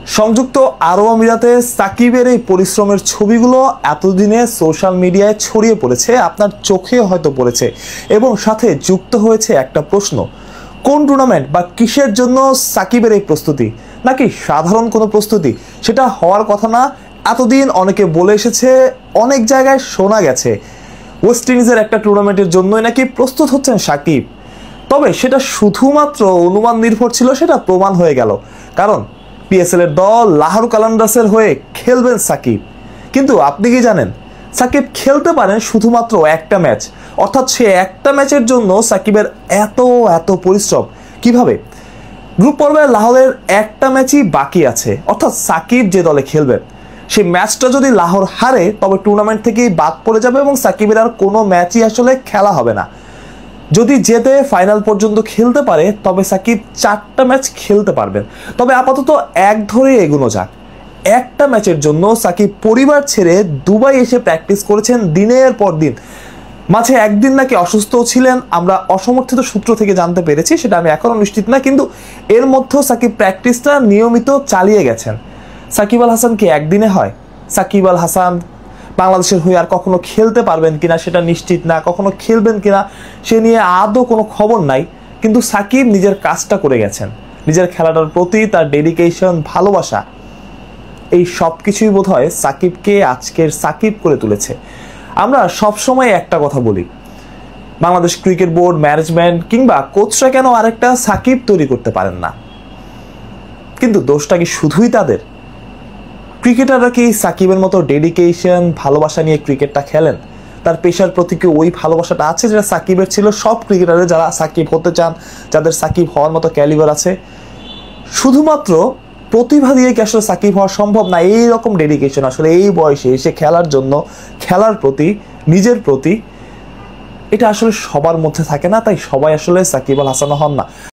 সংযুক্ত আরব আমিরাতে সাকিবের এই পরিশ্রমের ছবিগুলো এতদিনে সোশ্যাল মিডিয়ায় ছড়িয়ে পড়েছে, আপনার চোখে হয়তো পড়েছে এবং সাথে যুক্ত হয়েছে একটা প্রশ্ন, কোন টুর্নামেন্ট বা কিসের জন্য সাকিবের এই প্রস্তুতি, নাকি সাধারণ কোনো প্রস্তুতি? সেটা হওয়ার কথা না। এতদিন অনেকে বলে এসেছে, অনেক জায়গায় শোনা গেছে ওয়েস্ট ইন্ডিজের একটা টুর্নামেন্টের জন্যই নাকি প্রস্তুত হচ্ছেন সাকিব। তবে সেটা শুধুমাত্র অনুমান নির্ভর ছিল, সেটা প্রমাণ হয়ে গেল। কারণ পিএসএল এর দল লাহোর কালান্ডার্সের হয়ে খেলবেন সাকিব। কিন্তু আপনি কি জানেন, সাকিব খেলতে পারেন শুধুমাত্র একটা ম্যাচ, অর্থাৎ সে একটা ম্যাচের জন্য সাকিবের এত পরিশ্রম কিভাবে? গ্রুপ পর্বে লাহোরের একটা ম্যাচই বাকি আছে, অর্থাৎ সাকিব যে দলে খেলবেন সেই ম্যাচটা যদি লাহোর হারে তবে টুর্নামেন্ট থেকেই বাদ পড়ে যাবে এবং সাকিবের আর কোনো ম্যাচই আসলে খেলা হবে না। যদি জেতে ফাইনাল পর্যন্ত খেলতে পারে তবে সাকিব 4টা ম্যাচ খেলতে পারবেন। তবে আপাতত এক ধরে এগোনো যাক। একটা ম্যাচের জন্য সাকিব পরিবার ছেড়ে দুবাই এসে প্র্যাকটিস করেছেন দিনের পর দিন। মাঝে একদিন নাকি অসুস্থও ছিলেন, আমরা অসমর্থিত সূত্র থেকে জানতে পেরেছি, সেটা আমি এখনও নিশ্চিত না। কিন্তু এর মধ্যেও সাকিব প্র্যাকটিসটা নিয়মিত চালিয়ে গেছেন। সাকিব আল হাসান কি একদিনে হয়? সাকিব আল হাসান বাংলাদেশের হয়ে আর কখনো খেলতে পারবেন কিনা সেটা নিশ্চিত না, কখনো খেলবেন কিনা সে নিয়ে আদৌ কোনো খবর নাই। কিন্তু সাকিব নিজের কাজটা করে গেছেন, নিজের খেলাটার প্রতি তার ডেডিকেশন, ভালোবাসা, এই সব কিছুই বোধহয় সাকিবকে আজকের সাকিব করে তুলেছে। আমরা সবসময় একটা কথা বলি, বাংলাদেশ ক্রিকেট বোর্ড, ম্যানেজমেন্ট কিংবা কোচরা কেন আরেকটা সাকিব তৈরি করতে পারেন না? কিন্তু দোষটা কি শুধুই তাদের? ক্রিকেটাররা কি সাকিবের মতো ডেডিকেশন, ভালোবাসা নিয়ে ক্রিকেটটা খেলেন? তার পেশার প্রতি কি ওই ভালোবাসাটা আছে যেটা সাকিবের ছিল? সব ক্রিকেটারে যারা সাকিব হতে চান, যাদের সাকিব হওয়ার মতো ক্যালিবার আছে, শুধুমাত্র প্রতিভা দিয়ে কি আসলে সাকিব হওয়া সম্ভব না? এই রকম ডেডিকেশন আসলে এই বয়সে এসে খেলার জন্য, খেলার প্রতি, নিজের প্রতি, এটা আসলে সবার মধ্যে থাকে না। তাই সবাই আসলে সাকিব আল হাসান হন না।